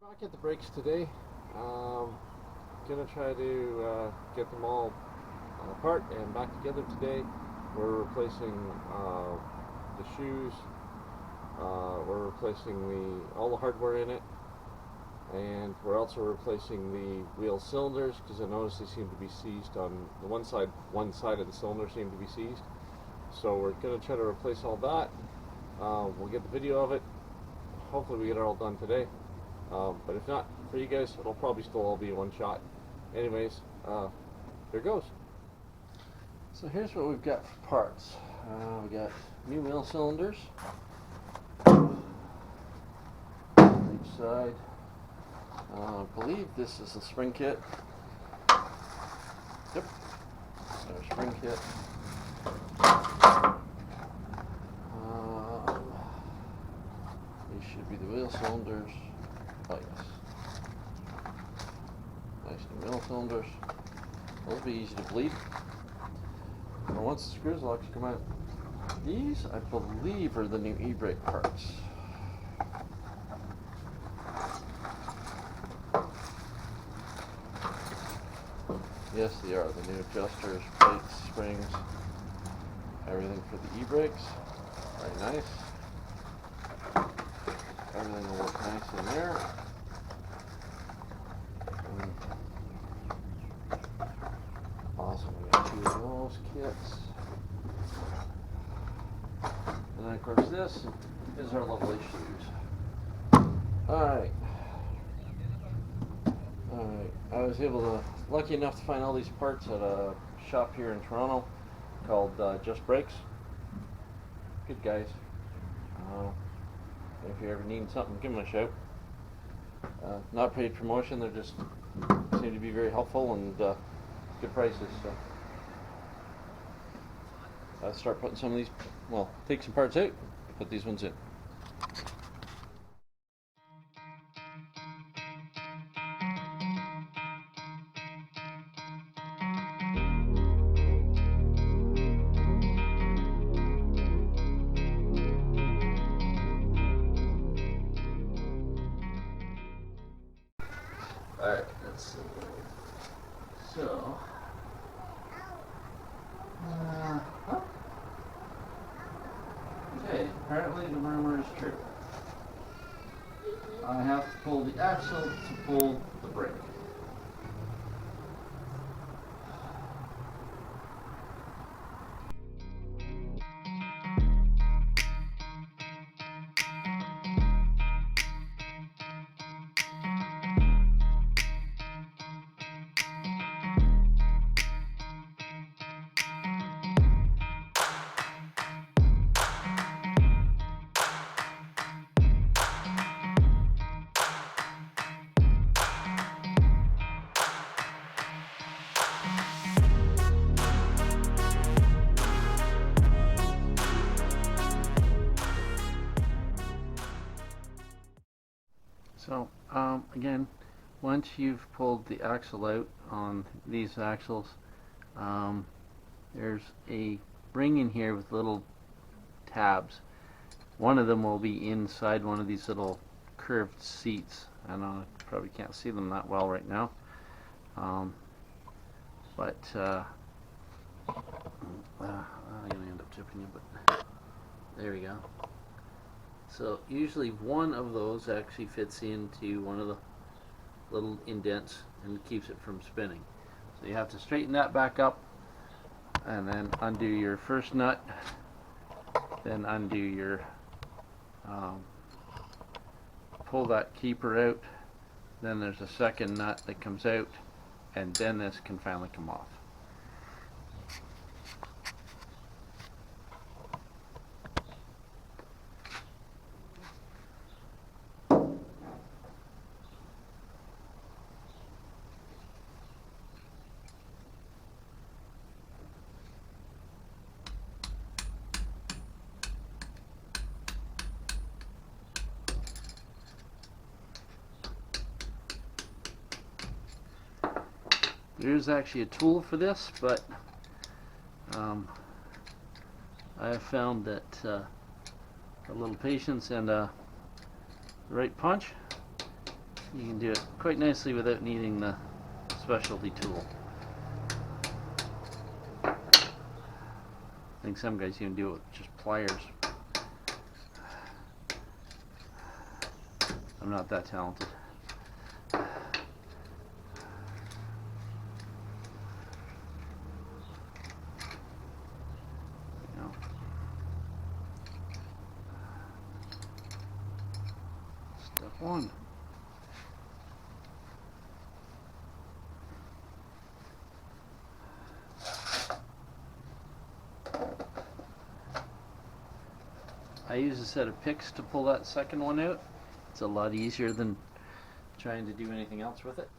Back at the brakes today. Gonna try to get them all apart and back together today. We're replacing the shoes. We're replacing all the hardware in it, and we're also replacing the wheel cylinders because I noticed they seem to be seized on the one side. One side of the cylinder seemed to be seized. So we're gonna try to replace all that. We'll get the video of it. Hopefully we get it all done today. But if not, for you guys, it'll probably still all be one shot. Anyways, here goes. So here's what we've got for parts. We got new wheel cylinders on each side. I believe this is the spring kit. Yep, our spring kit. These should be the wheel cylinders. Oh yes. Nice new wheel cylinders. They'll be easy to bleed. And once the screws locks come out, these I believe are the new e-brake parts. Yes, they are. The new adjusters, plates, springs, everything for the e-brakes. Very nice. Everything will work nice in there. Awesome, we got two of those kits. And then of course this is our lovely shoes. Alright. I was lucky enough to find all these parts at a shop here in Toronto called Just Brakes. Good guys. If you ever need something, give them a shout. Not paid promotion, they're just seem to be very helpful and good prices. So I'll start putting some of these, well, take some parts out, put these ones in. Alright, let's see. So, okay, apparently the rumor is true. I have to pull the axle to pull the brake. So, again, once you've pulled the axle out on these axles, there's a ring in here with little tabs. One of them will be inside one of these little curved seats. I know I probably can't see them that well right now, but I'm going to end up tipping you, but there we go. So usually one of those actually fits into one of the little indents and keeps it from spinning. So you have to straighten that back up and then undo your first nut, then undo your pull that keeper out, then there's a second nut that comes out, and then this can finally come off. There's actually a tool for this, but I have found that a little patience and a right punch You can do it quite nicely without needing the specialty tool. I think some guys even do it with just pliers. I'm not that talented. Step one. I use a set of picks to pull that second one out. It's a lot easier than trying to do anything else with it.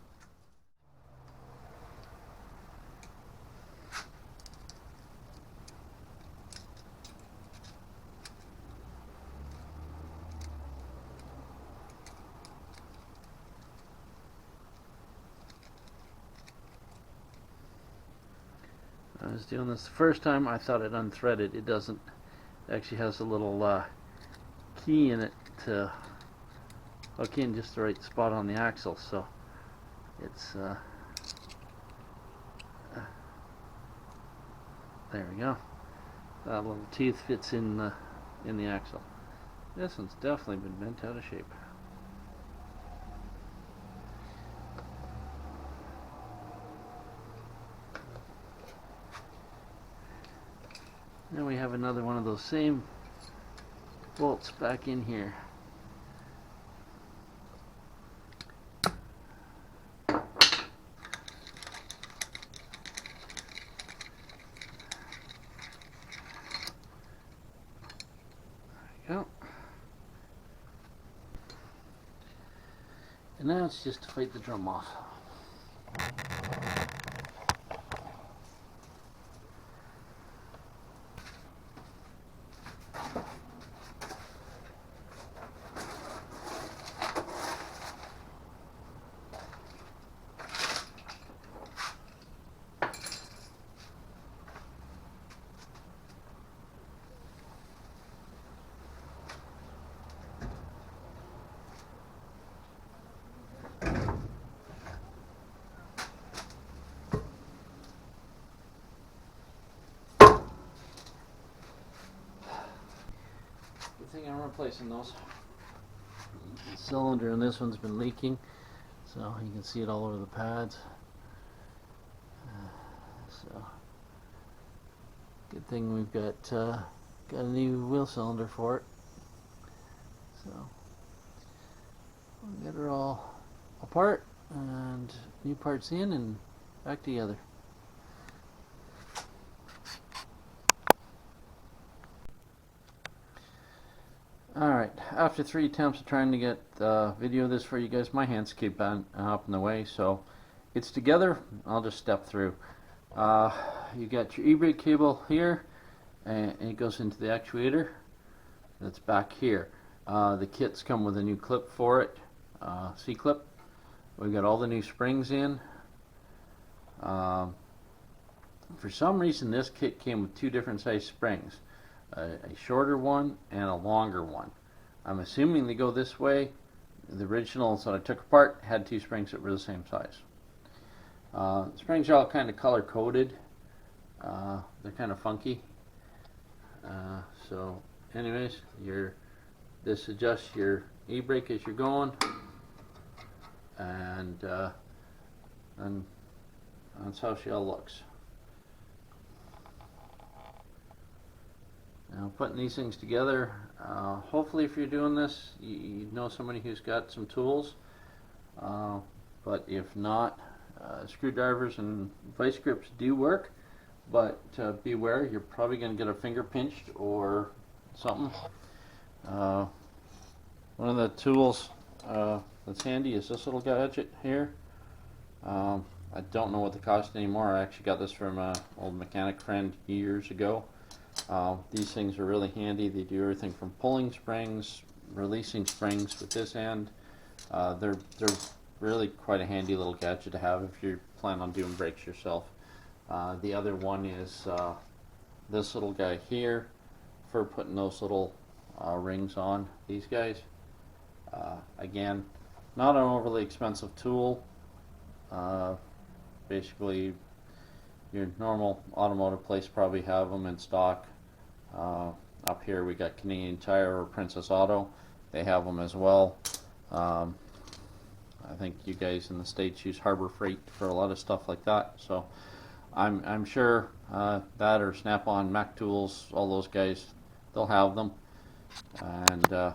I was doing this the first time, I thought it unthreaded. It doesn't. It actually has a little key in it to hook in just the right spot on the axle, so it's there we go. That little teeth fits in the axle. This one's definitely been bent out of shape. Now we have another one of those same bolts back in here. There we go. And now it's just to fight the drum off. Good thing I'm replacing those. The cylinder in this one's been leaking, so you can see it all over the pads. So good thing we've got a new wheel cylinder for it. So we'll get her all apart and new parts in and back together. Alright, after 3 attempts of trying to get video of this for you guys, my hands keep up in the way, so it's together. I'll just step through. You got your e-brake cable here, and it goes into the actuator that's back here. The kits come with a new clip for it, C-clip. We've got all the new springs in. For some reason this kit came with 2 different size springs. A shorter one and a longer one. I'm assuming they go this way. The originals that I took apart had 2 springs that were the same size. Springs are all kind of color coded. They're kind of funky. So anyways, this adjusts your e-brake as you're going, and that's how she all looks. Now, putting these things together, hopefully if you're doing this, you know somebody who's got some tools, but if not, screwdrivers and vice grips do work, but beware, you're probably going to get a finger pinched or something. One of the tools that's handy is this little gadget here. I don't know what the cost anymore. I actually got this from an old mechanic friend years ago. These things are really handy. They do everything from pulling springs, releasing springs with this end. They're really quite a handy little gadget to have if you plan on doing brakes yourself. The other one is this little guy here for putting those little rings on. These guys, again, Not an overly expensive tool. Uh, Basically, your normal automotive place probably have them in stock. Uh, Up here we got Canadian Tire or Princess Auto. They have them as well. Um, I think you guys in the States use Harbor Freight for a lot of stuff like that. So I'm sure that or Snap-on, Mac Tools, all those guys, they'll have them. And, uh,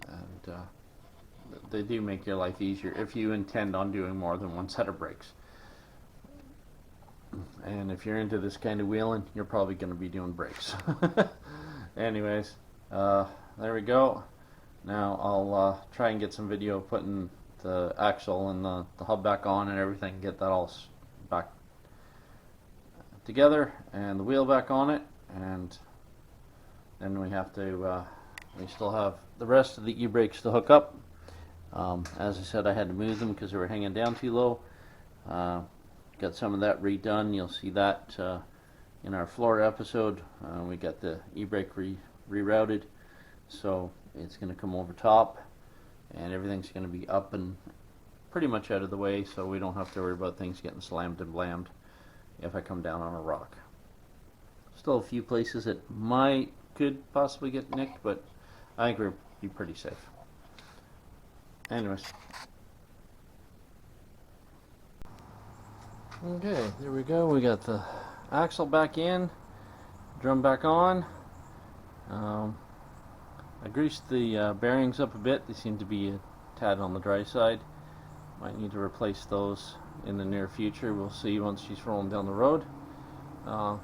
and they do make your life easier if you intend on doing more than one set of brakes. And if you're into this kind of wheeling, you're probably going to be doing brakes. Anyways, there we go. Now I'll try and get some video of putting the axle and the hub back on and everything, get that all back together and the wheel back on it, and then we have to we still have the rest of the e-brakes to hook up. As I said, I had to move them because they were hanging down too low. Got some of that redone. You'll see that in our floor episode. We got the e-brake rerouted, so it's going to come over top and everything's going to be up and pretty much out of the way, so we don't have to worry about things getting slammed and blammed if I come down on a rock. Still a few places that could possibly get nicked, but I think we'll be pretty safe. Anyways. Okay, there we go. We got the axle back in, drum back on. I greased the bearings up a bit. They seem to be a tad on the dry side. Might need to replace those in the near future. We'll see once she's rolling down the road. Don't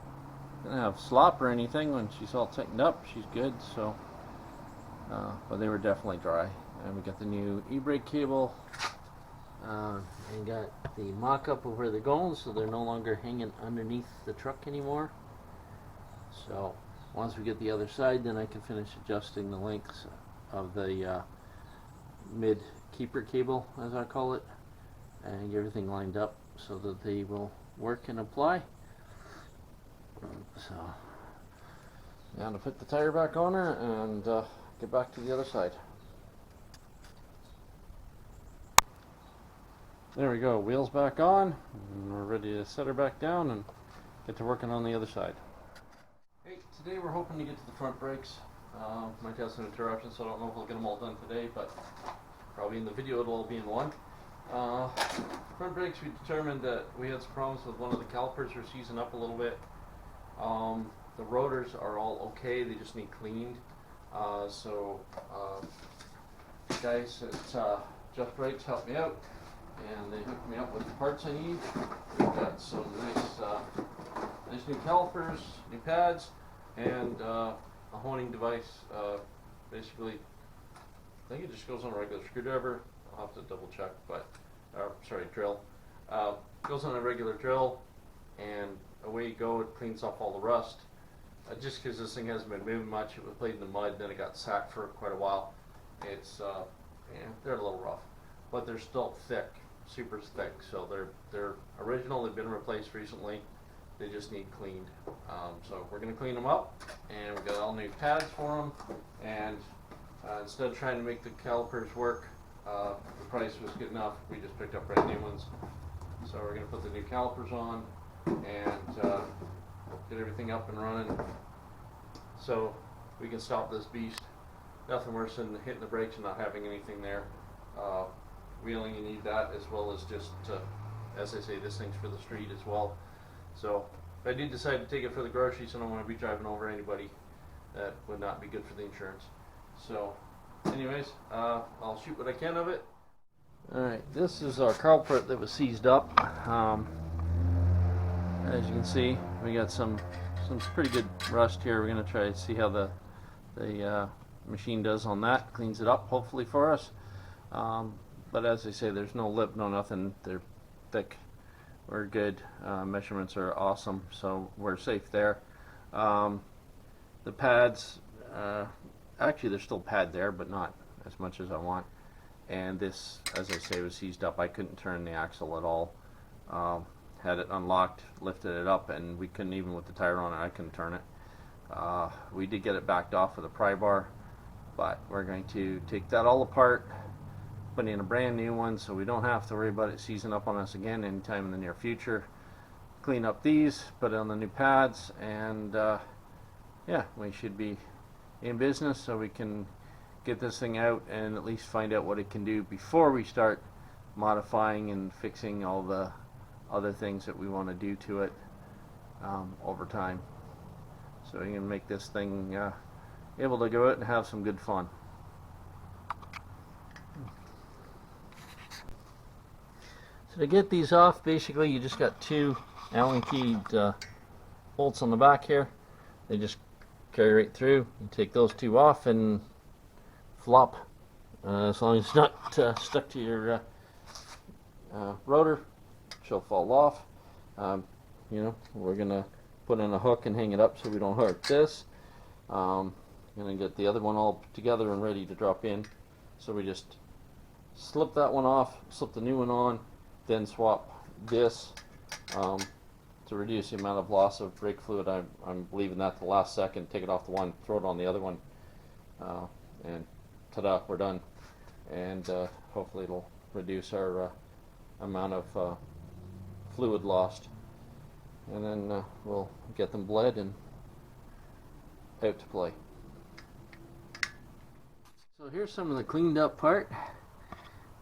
have slop or anything when she's all tightened up. She's good. So, but they were definitely dry. And we got the new e-brake cable. And got the mock-up of where they're going, so they're no longer hanging underneath the truck anymore. So once we get the other side, then I can finish adjusting the lengths of the mid keeper cable, as I call it, and get everything lined up so that they will work and apply. So now to put the tire back on her and get back to the other side. There we go, wheels back on, and we're ready to set her back down and get to working on the other side. Hey, today we're hoping to get to the front brakes. Might have some interruptions, so I don't know if we'll get them all done today, but probably in the video it'll all be in one. Front brakes, we determined that we had some problems with one of the calipers were seizing up a little bit. The rotors are all okay, they just need cleaned. Guys at Just Brakes helped me out, and they hooked me up with the parts I need. We've got some nice new calipers, new pads, and a honing device. Basically, I think it just goes on a regular screwdriver. I'll have to double check, but drill. Goes on a regular drill, and away you go. It cleans off all the rust. Just because this thing hasn't been moving much, it was played in the mud, then it got sacked for quite a while. It's they're a little rough, but they're still thick, super thick. So they're original. They've been replaced recently. They just need cleaned. So we're gonna clean them up, and we got all new pads for them. And instead of trying to make the calipers work, the price was good enough. We just picked up brand new ones. So we're gonna put the new calipers on and get everything up and running, so we can stop this beast. Nothing worse than hitting the brakes and not having anything there. Wheeling, you need that as well as just, as I say, this thing's for the street as well. So if I do decide to take it for the groceries, I don't want to be driving over anybody. That would not be good for the insurance. So anyways, I'll shoot what I can of it. Alright, this is our culprit that was seized up. As you can see, we got some pretty good rust here. We're going to try to see how the machine does on that. Cleans it up, hopefully, for us. But as I say, there's no lip, no nothing. They're thick. We're good. Measurements are awesome, so we're safe there. The pads, actually there's still pad there, but not as much as I want. And this, as I say, was seized up. I couldn't turn the axle at all. Had it unlocked, lifted it up, and we couldn't, even with the tire on it, I couldn't turn it. We did get it backed off with a pry bar, but we're going to take that all apart putting in a brand new one so we don't have to worry about it seizing up on us again anytime in the near future. Clean up these, put it on the new pads, and yeah, we should be in business so we can get this thing out and at least find out what it can do before we start modifying and fixing all the other things that we want to do to it over time. So you can make this thing able to go out and have some good fun. So to get these off, basically you just got two Allen keyed bolts on the back here. They just carry right through. You take those two off and flop. As long as it's not stuck to your rotor, she'll fall off. You know, we're gonna put in a hook and hang it up so we don't hurt this. Gonna get the other one all together and ready to drop in. So we just slip that one off, slip the new one on, then swap this to reduce the amount of loss of brake fluid. I'm leaving that to the last second, take it off the one, throw it on the other one, and ta-da, we're done. And hopefully it'll reduce our amount of fluid lost. And then we'll get them bled and out to play. So here's some of the cleaned up part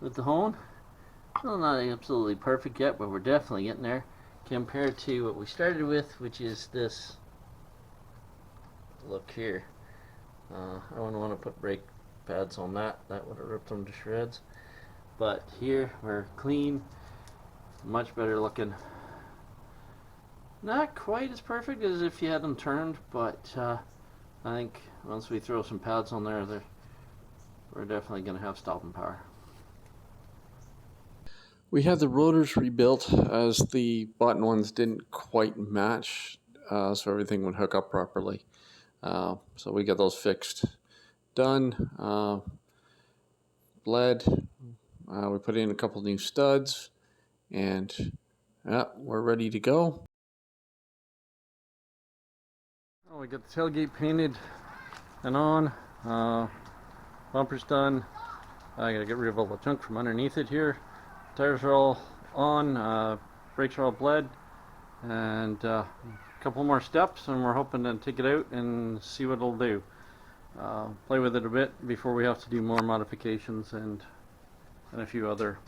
with the hone. Well, not absolutely perfect yet, but we're definitely getting there compared to what we started with, which is this look here. I wouldn't want to put brake pads on that. That would have ripped them to shreds. But here we're clean, much better looking. Not quite as perfect as if you had them turned, but I think once we throw some pads on there, we're definitely going to have stopping power. We had the rotors rebuilt as the button ones didn't quite match, so everything would hook up properly. So we got those fixed, done, bled. We put in a couple new studs, and yeah, we're ready to go. Oh, we got the tailgate painted and on. Bumper's done. I gotta get rid of all the junk from underneath it here. Tires are all on. Brakes are all bled, and a couple more steps, and we're hoping to take it out and see what it'll do. Play with it a bit before we have to do more modifications and a few other,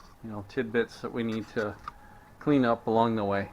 tidbits that we need to clean up along the way.